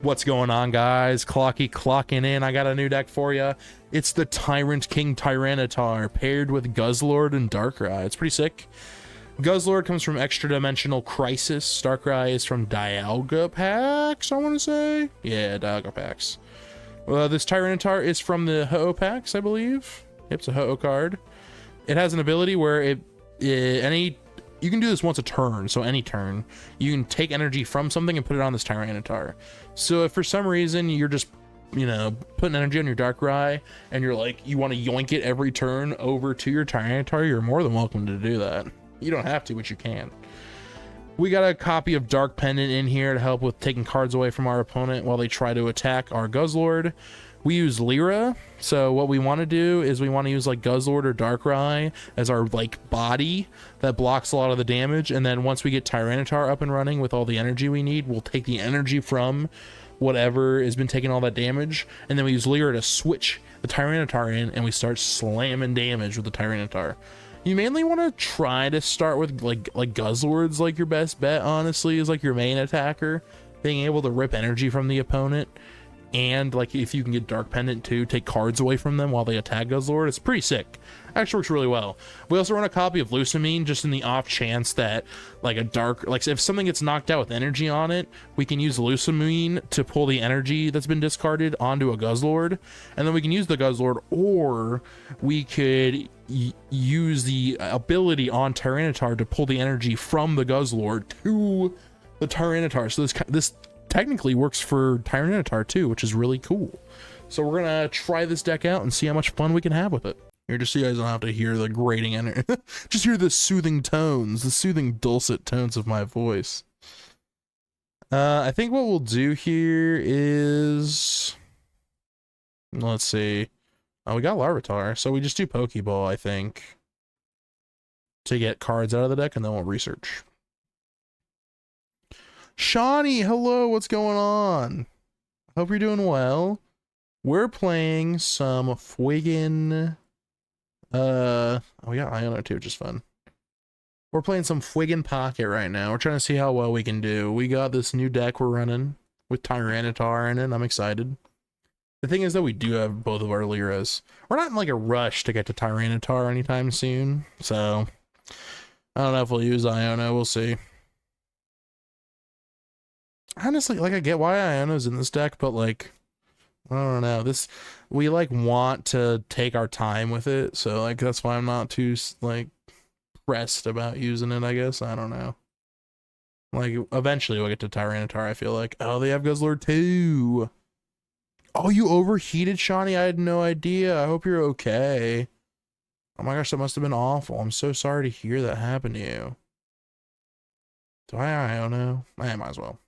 What's going on, guys? Clocky clocking in. I got a new deck for you. It's the Tyrant King Tyranitar paired with Guzzlord and Darkrai. It's pretty sick. Guzzlord comes from Extra Dimensional Crisis. Darkrai is from Dialga Packs, I want to say. Yeah, Dialga Packs. This Tyranitar is from the Ho-Oh Packs, I believe. Yep, it's a Ho-Oh card. It has an ability where you can do this once a turn, so any turn you can take energy from something and put it on this Tyranitar. So if for some reason you're just, you know, putting energy on your Darkrai and you're like, you want to yoink it every turn over to your Tyranitar, you're more than welcome to do that. You don't have to, but you can. We got a copy of Dark Pendant in here to help with taking cards away from our opponent while they try to attack our Guzzlord. We use Lyra, so what we want to do is we want to use like Guzzlord or Darkrai as our like body that blocks a lot of the damage, and then once we get Tyranitar up and running with all the energy we need, we'll take the energy from whatever has been taking all that damage, and then we use Lyra to switch the Tyranitar in, and we start slamming damage with the Tyranitar. You mainly want to try to start with like Guzzlord's like your best bet, honestly, is like your main attacker, being able to rip energy from the opponent. And like if you can get Dark Pendant too, take cards away from them while they attack Guzzlord, it's pretty sick. Actually works really well. We also run a copy of Lusamine just in the off chance that like if something gets knocked out with energy on it, we can use Lusamine to pull the energy that's been discarded onto a Guzzlord, and then we can use the Guzzlord, or we could use the ability on Tyranitar to pull the energy from the Guzzlord to the Tyranitar. So this technically works for Tyranitar too, which is really cool. So we're gonna try this deck out and see how much fun we can have with it. Here, just so you guys don't have to hear the grating energy. Just hear the soothing tones, the soothing dulcet tones of my voice. I think what we'll do here is, let's see. Oh, we got Larvitar, so we just do Pokeball, I think, to get cards out of the deck, and then we'll research. Shawnee, hello, what's going on? Hope you're doing well. We're playing some Fuiggin. Oh, we got Iono too, which is fun. We're playing some Fuiggin Pocket right now. We're trying to see how well we can do. We got this new deck we're running with Tyranitar in it. I'm excited. The thing is that we do have both of our Lyras. We're not in like a rush to get to Tyranitar anytime soon, so I don't know if we'll use Iono. We'll see. Honestly, like, I get why Iono's in this deck, but like, I don't know, we like want to take our time with it, so like that's why I'm not too like pressed about using it, I guess. I don't know, like eventually we'll get to Tyranitar. I feel like, oh, they have Guzzlord too. Oh, you overheated, Shawnee? I had no idea. I hope you're okay. Oh my gosh, that must have been awful. I'm so sorry to hear that happen to you. Do I don't know. I might as well.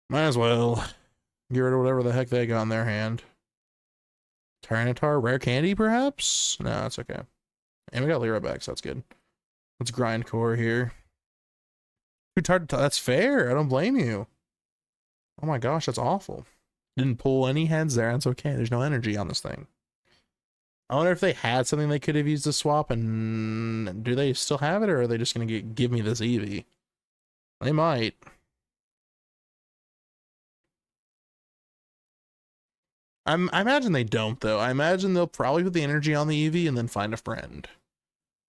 Might as well get rid of whatever the heck they got in their hand. Tyranitar, rare candy, perhaps? No, that's okay. And we got Lyra back, so that's good. Let's grind core here. Too tired to that's fair. I don't blame you. Oh my gosh, that's awful. Didn't pull any heads there. That's okay. There's no energy on this thing. I wonder if they had something they could have used to swap, and do they still have it, or are they just going to give me this Eevee? They might. I imagine they don't, though. I imagine they'll probably put the energy on the Eevee and then find a friend.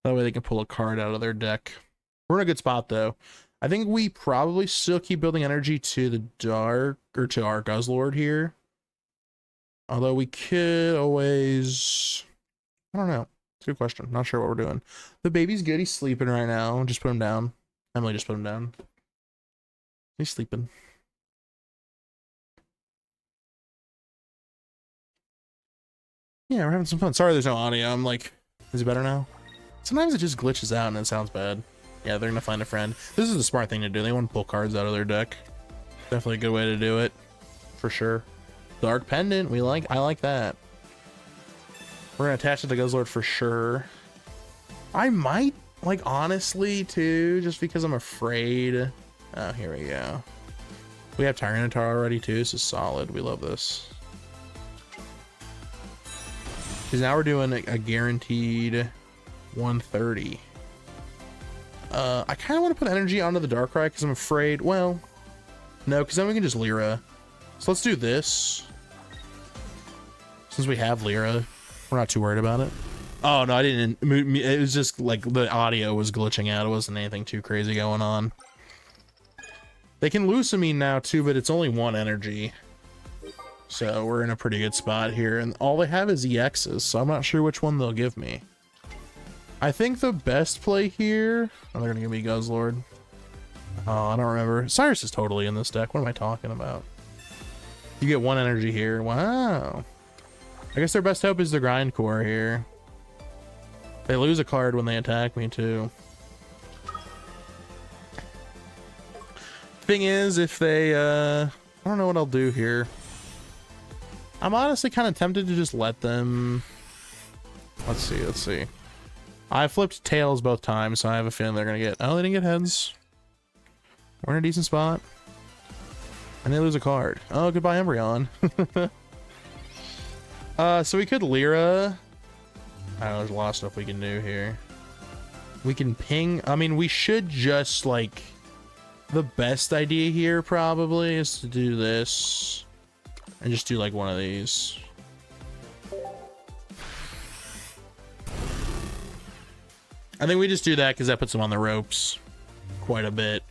That way they can pull a card out of their deck. We're in a good spot, though. I think we probably still keep building energy to the dark, or to our Guzzlord here. Although we could always, I don't know. It's a good question. Not sure what we're doing. The baby's good. He's sleeping right now. Just put him down. Emily just put him down. He's sleeping. Yeah, we're having some fun. Sorry there's no audio. I'm like, is it better now? Sometimes it just glitches out and it sounds bad. Yeah, they're gonna find a friend. This is the smart thing to do. They want to pull cards out of their deck. Definitely a good way to do it, for sure. Dark Pendant, I like that. We're gonna attach it to Guzzlord for sure. I might, like, honestly too, just because I'm afraid. Oh, here we go. We have Tyranitar already too. This is solid. We love this. Because now we're doing a guaranteed 130. I kind of want to put energy onto the Darkrai because I'm afraid, well, No, because then we can just Lyra. So let's do this. Since we have Lyra, we're not too worried about it. Oh, no, I didn't. It was just like the audio was glitching out. It wasn't anything too crazy going on. They can Lusamine now too, but it's only 1 energy. So we're in a pretty good spot here. And all they have is EXs, so I'm not sure which one they'll give me. I think the best play here... Oh, they're going to give me Guzzlord. Oh, I don't remember. Cyrus is totally in this deck. What am I talking about? You get 1 energy here. Wow. I guess their best hope is the Grindcore here. They lose a card when they attack me too. Thing is, if they, I don't know what I'll do here. I'm honestly kind of tempted to just let them... Let's see. I flipped tails both times, so I have a feeling they're going to get... Oh, they didn't get heads. We're in a decent spot. And they lose a card. Oh, goodbye, Umbreon. So we could Lyra. I don't know, there's a lot of stuff we can do here. We can ping... I mean, we should just, like... The best idea here, probably, is to do this. And just do, like, one of these. I think we just do that because that puts them on the ropes quite a bit.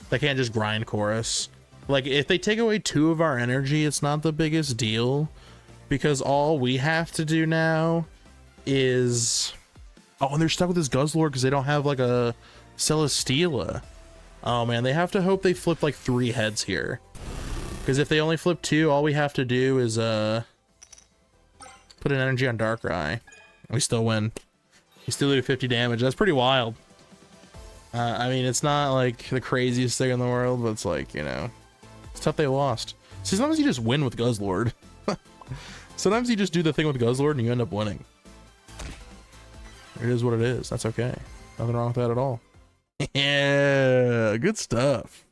They can't just grind chorus. Like, if they take away 2 of our energy, it's not the biggest deal. Because all we have to do now is... Oh, and they're stuck with this Guzzlord because they don't have, like, a Celesteela. Oh, man, they have to hope they flip, like, 3 heads here. Because if they only flip 2, all we have to do is, put an energy on Darkrai. We still win. We still do 50 damage. That's pretty wild. I mean, it's not, like, the craziest thing in the world, but it's like, you know... It's tough they lost. See, sometimes you just win with Guzzlord. Sometimes you just do the thing with Guzzlord and you end up winning. It is what it is. That's okay. Nothing wrong with that at all. Yeah, good stuff.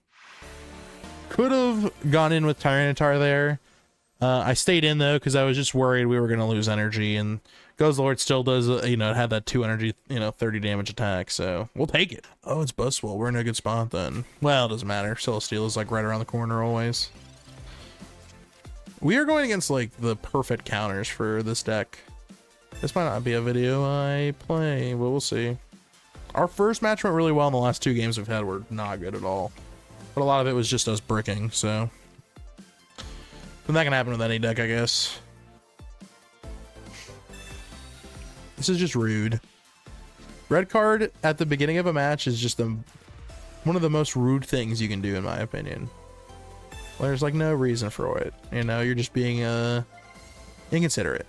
Could have gone in with Tyranitar there. I stayed in though because I was just worried we were going to lose energy, and Guzzlord still does, you know, had that 2 energy, you know, 30 damage attack, so we'll take it. Oh, it's Buzzswole. We're in a good spot then. Well, it doesn't matter. Celesteela is like right around the corner always. We are going against like the perfect counters for this deck. This might not be a video I play, but we'll see. Our first match went really well, and the last 2 games we've had were not good at all. But a lot of it was just us bricking, so... But that can happen with any deck, I guess. This is just rude. Red card at the beginning of a match is just one of the most rude things you can do, in my opinion. There's like no reason for it. You know, you're just being inconsiderate.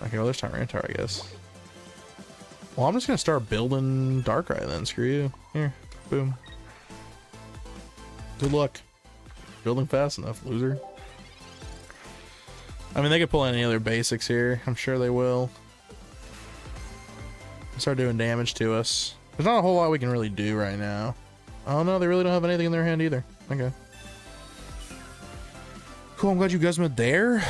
Okay, well, there's Tyranitar, I guess. Well, I'm just gonna start building Darkrai then. Screw you. Here, boom. Good luck. Building fast enough, loser. I mean, they could pull any other basics here. I'm sure they will. Start doing damage to us. There's not a whole lot we can really do right now. Oh no, they really don't have anything in their hand either. Okay. Cool, I'm glad you guys went there.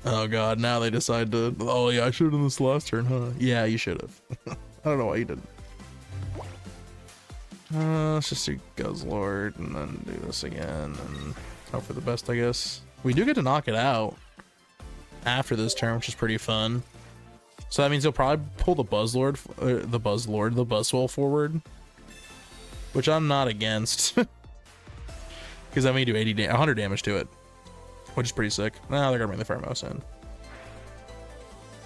Oh god, now they decide to... Oh yeah, I should have done this last turn, huh? Yeah, you should have. I don't know why you didn't. Let's just do Guzzlord and then do this again and hope for the best, I guess. We do get to knock it out after this turn, which is pretty fun. So that means he'll probably pull the Buzzlord, the Buzzwole forward, which I'm not against. Because that may do 100 damage to it, which is pretty sick. Now they're gonna bring the Fire Mouse in.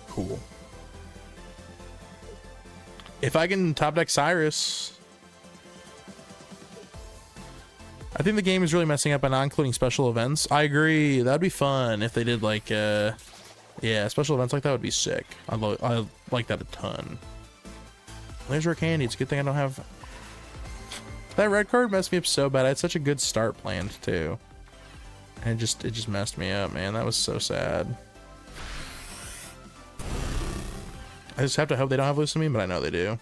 Cool. If I can top deck Cyrus, I think the game is really messing up by not including special events. I agree. That'd be fun if they did like, yeah, special events like that would be sick. I like that a ton. There's our candy. It's a good thing I don't have... That red card messed me up so bad. I had such a good start planned too. And it just messed me up, man. That was so sad. I just have to hope they don't have Lusamine, but I know they do.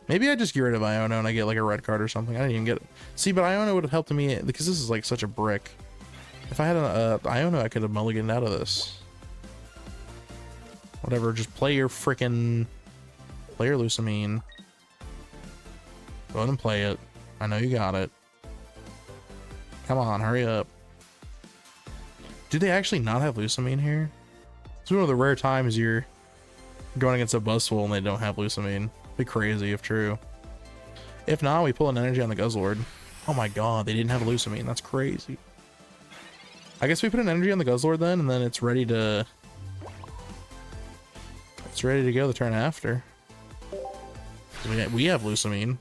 Maybe I just get rid of Iono and I get like a red card or something. I didn't even get it. See, but Iono would have helped me because this is like such a brick. If I had an Iono, I could have mulliganed out of this. Whatever, just play your freaking... Play your Lucamine. Go ahead and play it. I know you got it. Come on, hurry up. Do they actually not have Lucamine here? It's one of the rare times you're going against a Buzzswole and they don't have Lucamine. Be crazy if true. If not, we pull an energy on the Guzzlord. Oh my god, they didn't have Lucamine. That's crazy. I guess we put an energy on the Guzzlord then, and then it's ready to... It's ready to go the turn after. We have Lucamine.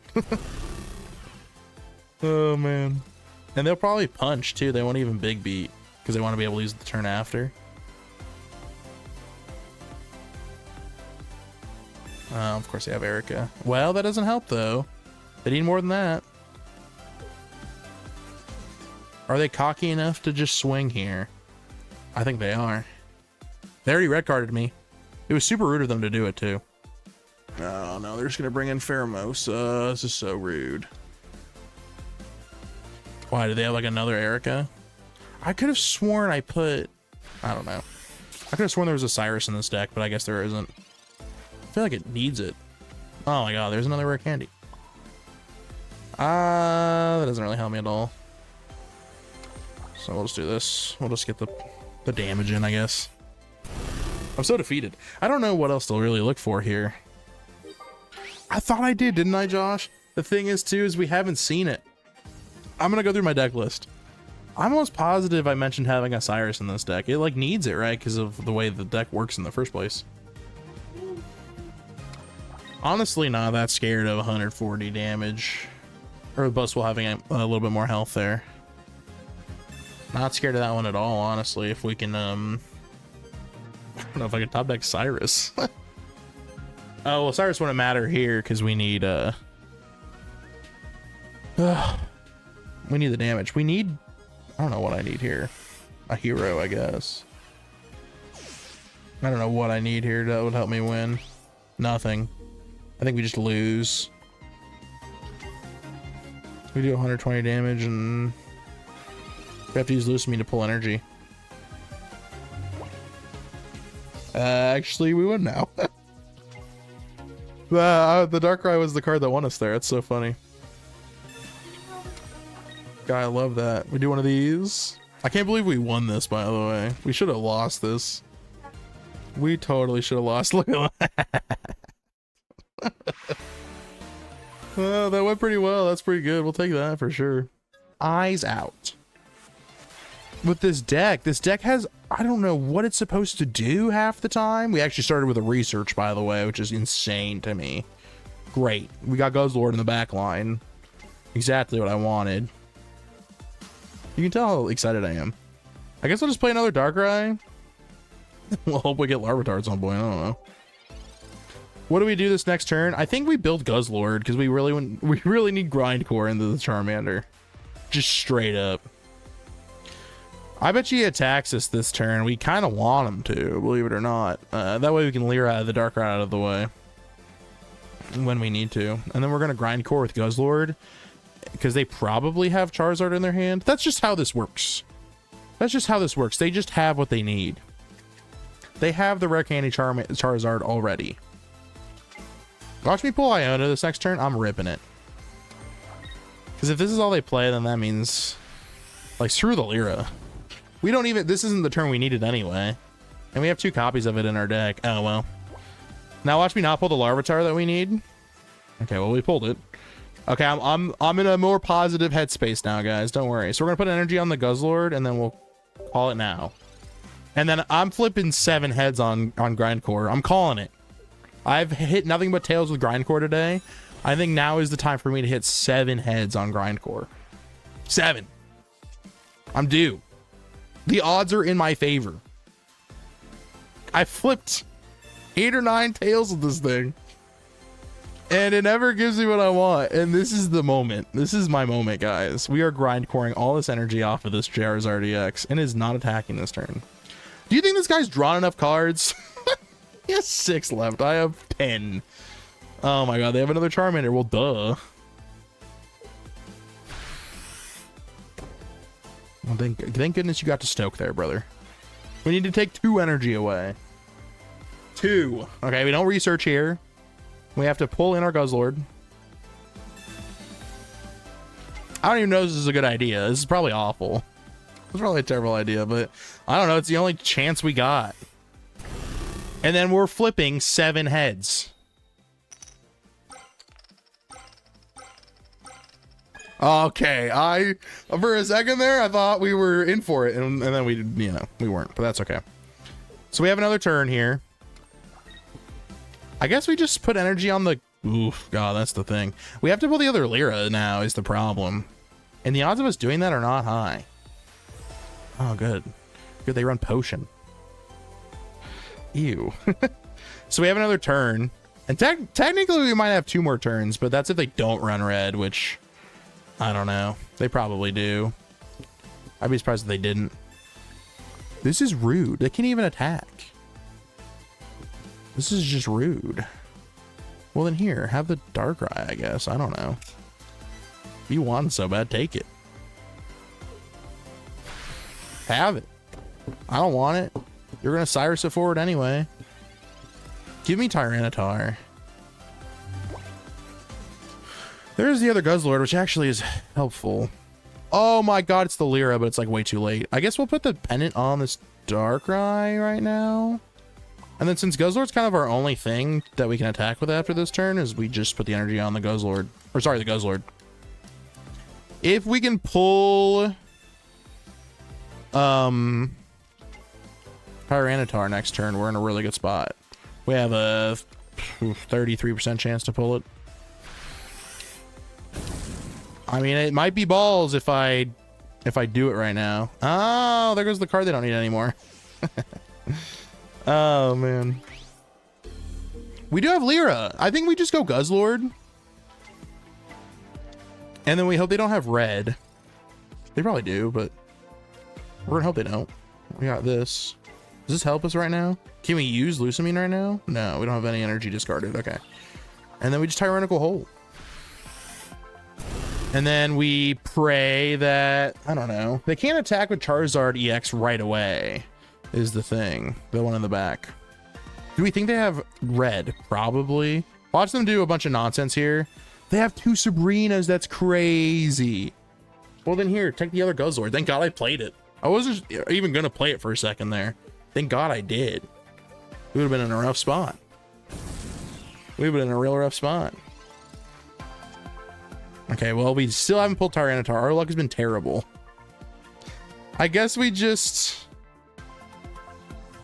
Oh man. And they'll probably punch too. They won't even big beat because they want to be able to use the turn after. Of course they have Erica. Well, that doesn't help though. They need more than that. Are they cocky enough to just swing here? I think they are. They already red carded me. It was super rude of them to do it too. Oh no, they're just gonna bring in Pheromosa. This is so rude. Why, do they have like another Erica? I could have sworn I put... I don't know. I could have sworn there was a Cyrus in this deck, but I guess there isn't. I feel like it needs it. Oh my god, there's another rare candy. That doesn't really help me at all. So we'll just do this. We'll just get the damage in, I guess. I'm so defeated. I don't know what else to really look for here. I thought I did, didn't I, Josh? The thing is, too, is we haven't seen it. I'm gonna go through my deck list. I'm almost positive I mentioned having a Cyrus in this deck. It like needs it, right? Because of the way the deck works in the first place. Honestly, not that scared of 140 damage. Or the Buzzswole having a little bit more health there. Not scared of that one at all, honestly. If we can, I don't know if I can top deck Cyrus. Oh, well, Cyrus wouldn't matter here because we need, we need the damage. We need, I don't know what I need here. A hero, I guess. I don't know what I need here that would help me win. Nothing. I think we just lose. We do 120 damage and we have to use Lucamine to pull energy. Actually, we win now. The Darkrai was the card that won us there. It's so funny. God, I love that. We do one of these. I can't believe we won this, by the way. We should have lost this. We totally should have lost. Look at that. Oh, that went pretty well. That's pretty good. We'll take that for sure. Eyes out. With this deck has, I don't know what it's supposed to do half the time. We actually started with a research, by the way, which is insane to me. Great. We got Guzzlord in the back line. Exactly what I wanted. You can tell how excited I am. I guess I'll just play another Darkrai. We'll hope we get Larvitar at some point. I don't know. What do we do this next turn? I think we build Guzzlord because we really need Grindcore into the Charmander. Just straight up. I bet he attacks us this turn. We kind of want him to, believe it or not. That way we can Lyra the Darkrai out of the way when we need to. And then we're going to Grindcore with Guzzlord because they probably have Charizard in their hand. That's just how this works. That's just how this works. They just have what they need. They have the rare candy Charizard already. Watch me pull Iona this next turn. I'm ripping it. Because if this is all they play, then that means, like, screw the Lyra. We don't even, this isn't the turn we needed anyway. And we have 2 copies of it in our deck. Oh, well. Now watch me not pull the Larvitar that we need. Okay, well, we pulled it. Okay, I'm in a more positive headspace now, guys. Don't worry. So we're going to put energy on the Guzzlord, and then we'll call it now. And then I'm flipping 7 heads on Grindcore. I'm calling it. I've hit nothing but tails with Grindcore today. I think now is the time for me to hit 7 heads on Grindcore. 7. I'm due. The odds are in my favor. I flipped 8 or 9 tails with this thing. And it never gives me what I want. And this is the moment. This is my moment, guys. We are Grindcoring all this energy off of this Charizard EX and is not attacking this turn. Do you think this guy's drawn enough cards? He has 6 left. I have 10. Oh my god, they have another Charmander. Well, duh. Well, thank goodness you got to Stoke there, brother. We need to take 2 energy away. 2. Okay, we don't research here. We have to pull in our Guzzlord. I don't even know if this is a good idea. This is probably awful. It's probably a terrible idea, but I don't know. It's the only chance we got. And then we're flipping 7 heads. Okay, for a second there, I thought we were in for it, and then we weren't, but that's okay. So we have another turn here. I guess we just put energy on the... Oof, God, that's the thing. We have to pull the other Lyra now is the problem. And the odds of us doing that are not high. Oh, good. Good, they run Potion. Ew. So we have another turn. And technically we might have 2 more turns, but that's if they don't run red, which... I don't know. They probably do. I'd be surprised if they didn't. This is rude. They can't even attack. This is just rude. Well, then here, have the Darkrai, I guess. I don't know. If you want it so bad, take it. Have it. I don't want it. You're going to Cyrus it forward anyway. Give me Tyranitar. There's the other Guzzlord, which actually is helpful. Oh my God, it's the Lyra, but it's like way too late. I guess we'll put the pendant on this Darkrai right now. And then since Guzzlord's kind of our only thing that we can attack with after this turn, is we just put the energy on the Guzzlord. Or sorry, the Guzzlord. If we can pull Tyranitar next turn, we're in a really good spot. We have a 33% chance to pull it. I mean, it might be balls if I do it right now. Oh, there goes the card they don't need anymore. Oh, man. We do have Lyra. I think we just go Guzzlord. And then we hope they don't have red. They probably do, but we're gonna hope they don't. We got this. Does this help us right now? Can we use Lusamine right now? No, we don't have any energy discarded. Okay. And then we just Tyrannical Hole. And then we pray that, I don't know, they can't attack with Charizard EX right away, is the thing. The one in the back. Do we think they have red? Probably. Watch them do a bunch of nonsense here. They have 2 Sabrinas. That's crazy. Well, then here, take the other Guzzlord. Thank God I played it. I wasn't even going to play it for a second there. Thank God I did. We would have been in a rough spot. We would have been in a real rough spot. Okay, well, we still haven't pulled Tyranitar. Our luck has been terrible. I guess we just...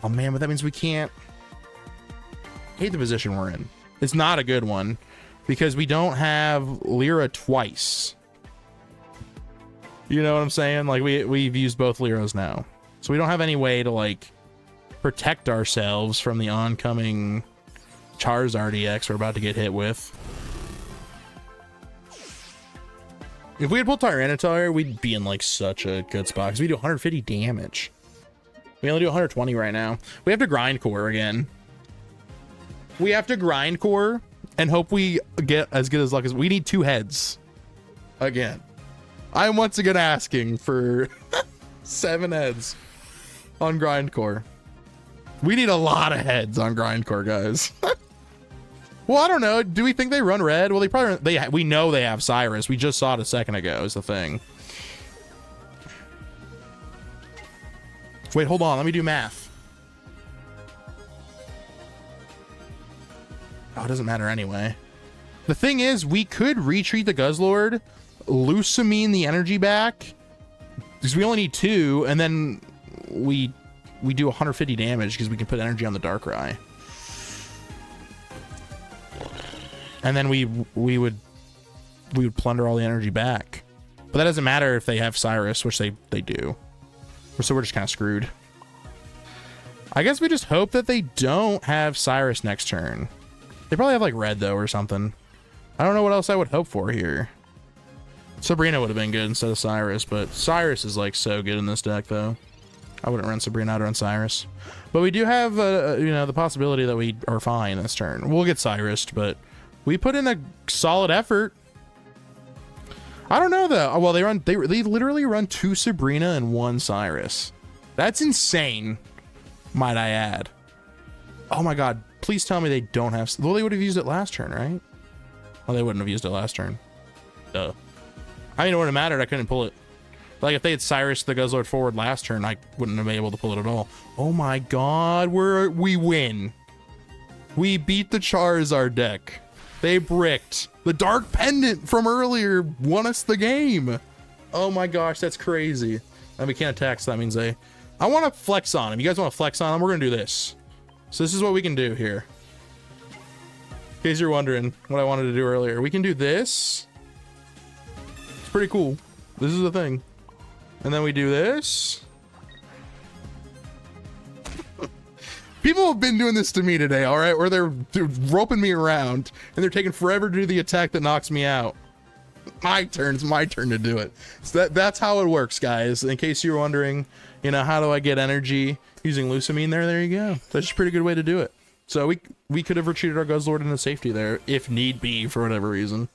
Oh, man, but that means we can't... I hate the position we're in. It's not a good one because we don't have Lyra twice. You know what I'm saying? Like, we've used both Lyras now. So we don't have any way to, like, protect ourselves from the oncoming Charizard EX we're about to get hit with. If we had pulled Tyranitar, we'd be in like such a good spot because we do 150 damage. We only do 120 right now. We have to grind core again. We have to grind core and hope we get as good as luck as we need 2 heads again. I'm once again asking for 7 heads on grind core. We need a lot of heads on grind core, guys. Well, I don't know. Do we think they run red? Well, they probably we know they have Cyrus. We just saw it a second ago is the thing. Wait, hold on. Let me do math. Oh, it doesn't matter anyway. The thing is, we could retreat the Guzzlord, Lusamine the energy back, because we only need 2, and then we do 150 damage because we can put energy on the Darkrai. And then we would plunder all the energy back. But that doesn't matter if they have Cyrus, which they do. So we're just kind of screwed. I guess we just hope that they don't have Cyrus next turn. They probably have like red though or something. I don't know what else I would hope for here. Sabrina would have been good instead of Cyrus, but Cyrus is like so good in this deck though. I wouldn't run Sabrina, I'd run Cyrus. But we do have you know, the possibility that we are fine this turn. We'll get Cyrus, but we put in a solid effort. I don't know though. Well, they literally run 2 Sabrina and 1 Cyrus. That's insane, might I add. Oh my God. Please tell me they don't have... Well, they would have used it last turn, right? Well, they wouldn't have used it last turn. Duh. I mean, it wouldn't have mattered. I couldn't pull it. Like, if they had Cyrus the Guzzlord forward last turn, I wouldn't have been able to pull it at all. Oh my god, we win. We beat the Charizard deck. They bricked. The Dark Pendant from earlier won us the game. Oh my gosh, that's crazy. And we can't attack, so that means I want to flex on him. You guys want to flex on him? We're going to do this. So this is what we can do here. In case you're wondering what I wanted to do earlier. We can do this. It's pretty cool. This is the thing. And then we do this. People have been doing this to me today, all right? Where they're roping me around and they're taking forever to do the attack that knocks me out. My turn. It's my turn to do it. So that's how it works, guys. In case you're wondering, you know, how do I get energy using Lusamine there you go. That's a pretty good way to do it. So we could have retreated our Guzzlord into safety there if need be for whatever reason.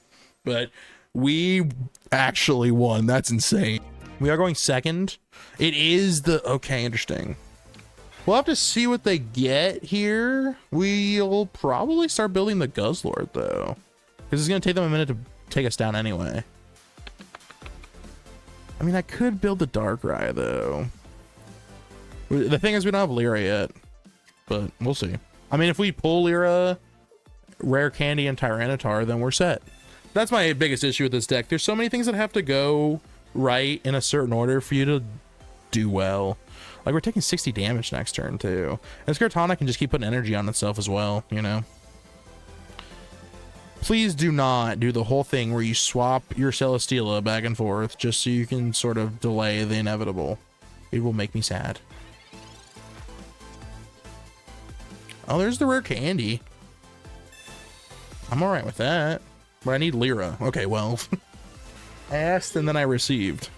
But we actually won. That's insane. We are going second. It is the... Okay, interesting. We'll have to see what they get here. We'll probably start building the Guzzlord, though. Because it's going to take them a minute to take us down anyway. I mean, I could build the Darkrai, though. The thing is, we don't have Lyra yet. But we'll see. I mean, if we pull Lyra, Rare Candy, and Tyranitar, then we're set. That's my biggest issue with this deck. There's so many things that have to go right in a certain order for you to do well. Like, we're taking 60 damage next turn, too. And this Kartana can just keep putting energy on itself as well, you know? Please do not do the whole thing where you swap your Celesteela back and forth just so you can sort of delay the inevitable. It will make me sad. Oh, there's the Rare Candy. I'm alright with that. But I need Lyra. Okay, well... I asked and then I received.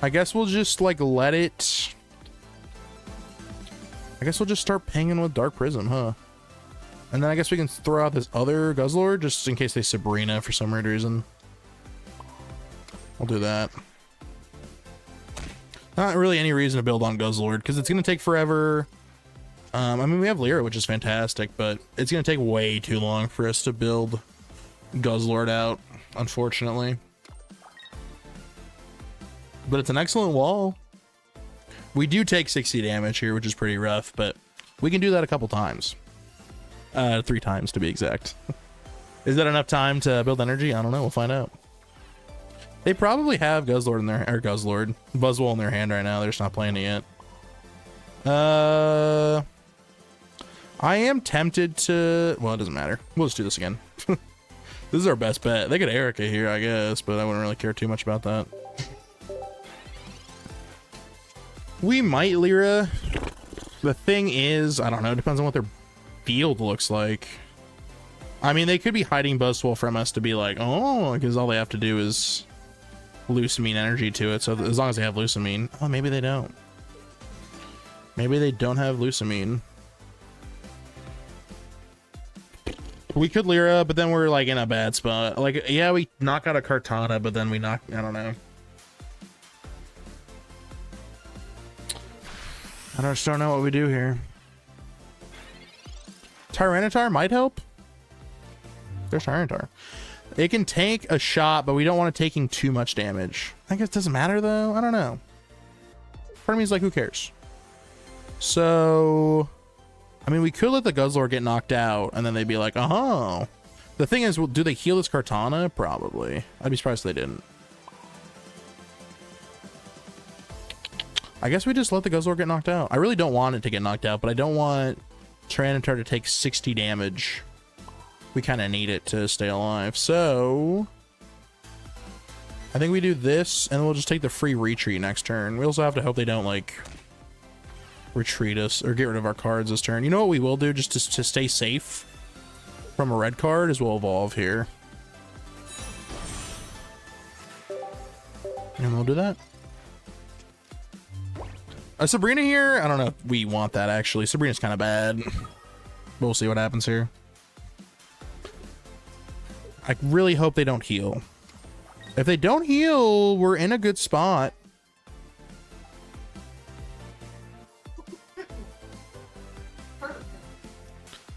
I guess we'll just like let it. I guess we'll just start pinging with Dark Prism, huh? And then I guess we can throw out this other Guzzlord just in case they Sabrina for some weird reason. I'll do that. Not really any reason to build on Guzzlord because it's gonna take forever. I mean, we have Lyra, which is fantastic, but it's gonna take way too long for us to build Guzzlord out. Unfortunately, but it's an excellent wall. We do take 60 damage here, which is pretty rough, but we can do that a couple times. 3 times to be exact. Is that enough time to build energy? I don't know. We'll find out. They probably have Guzzlord in their Buzzswole in their hand right now. They're just not playing it yet. I am tempted to. Well, it doesn't matter. We'll just do this again. This is our best bet. They could Erica here, I guess, but I wouldn't really care too much about that. We might Lyra. The thing is, I don't know. It depends on what their field looks like. I mean, they could be hiding Buzzswole from us to be like, oh, because all they have to do is Lusamine energy to it. So as long as they have Lusamine. Oh, maybe they don't. Maybe they don't have Lusamine. We could Lyra, but then we're like in a bad spot. Like, yeah, we knock out a Kartana, but then we knock, I don't know. I just don't know what we do here. Tyranitar might help. There's Tyranitar. It can take a shot, but we don't want it taking too much damage. I guess it doesn't matter though. I don't know. Part of me is like, who cares? So... I mean, we could let the Guzzlord get knocked out, and then they'd be like, oh. The thing is, well, do they heal this Kartana? Probably. I'd be surprised if they didn't. I guess we just let the Guzzlord get knocked out. I really don't want it to get knocked out, but I don't want Tyranitar to take 60 damage. We kind of need it to stay alive. So... I think we do this, and we'll just take the free retreat next turn. We also have to hope they don't, like... retreat us or get rid of our cards this turn. You know what we will do just to stay safe from a red card is we'll evolve here. And we'll do that. A Sabrina here? I don't know if we want that actually. Sabrina's kind of bad. We'll see what happens here. I really hope they don't heal. If they don't heal, we're in a good spot.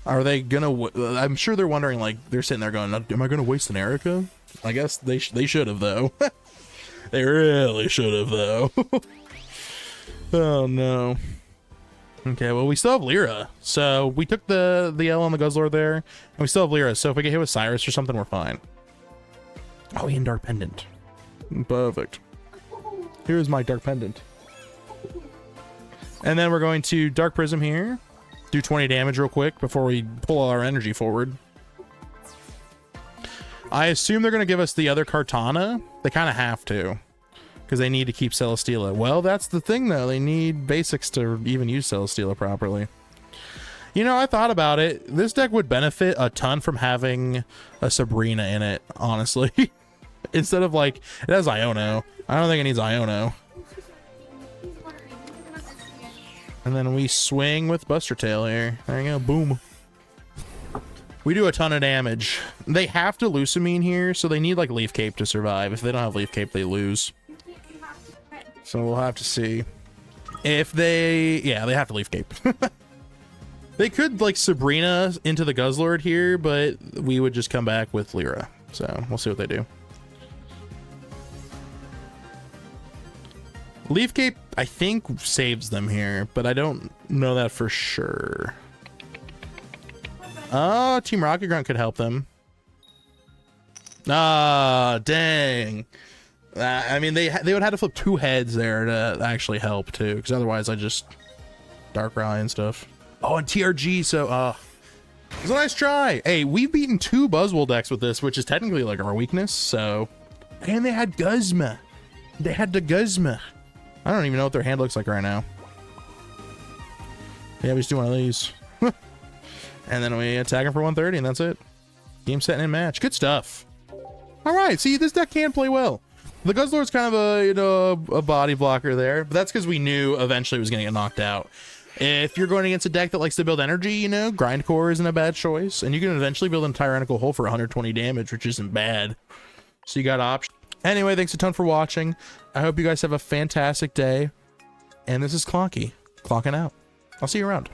Are they gonna? I'm sure they're wondering. Like they're sitting there going, "Am I gonna waste an Erica?" I guess they should have though. They really should have though. Oh no. Okay, well we still have Lyra, so we took the L on the Guzzlord there, and we still have Lyra. So if we get hit with Cyrus or something, we're fine. Oh, and Dark Pendant. Perfect. Here's my Dark Pendant. And then we're going to Dark Prism here. Do 20 damage real quick before we pull all our energy forward. I assume they're going to give us the other Kartana. They kind of have to, because they need to keep Celesteela. Well, that's the thing, though. They need basics to even use Celesteela properly. You know, I thought about it. This deck would benefit a ton from having a Sabrina in it, honestly. Instead of, like, it has Iono. I don't think it needs Iono. And then we swing with Buster Tail here. There you go. Boom. We do a ton of damage. They have to Lusamine here, so they need, like, Leaf Cape to survive. If they don't have Leaf Cape, they lose. So we'll have to see. If they... Yeah, they have to Leaf Cape. They could, like, Sabrina into the Guzzlord here, but we would just come back with Lyra. So we'll see what they do. Leaf Cape, I think, saves them here, but I don't know that for sure. Oh, Team Rocket Grunt could help them. Ah, dang. I mean, they would have to flip 2 heads there to actually help, too, because otherwise I just Darkrai and stuff. Oh, and TRG, so, it was a nice try. Hey, we've beaten 2 Buzzwole decks with this, which is technically, like, our weakness, so... And they had Guzma. They had the Guzma. I don't even know what their hand looks like right now. Yeah, we just do one of these. And then we attack him for 130, and that's it. Game, set, and match. Good stuff. All right, see, this deck can play well. The Guzzlord's kind of a, you know, a body blocker there, but that's because we knew eventually it was going to get knocked out. If you're going against a deck that likes to build energy, you know, Grindcore isn't a bad choice, and you can eventually build a Tyrannical Hole for 120 damage, which isn't bad. So you got options. Anyway, thanks a ton for watching. I hope you guys have a fantastic day. And this is Clocky, clocking out. I'll see you around.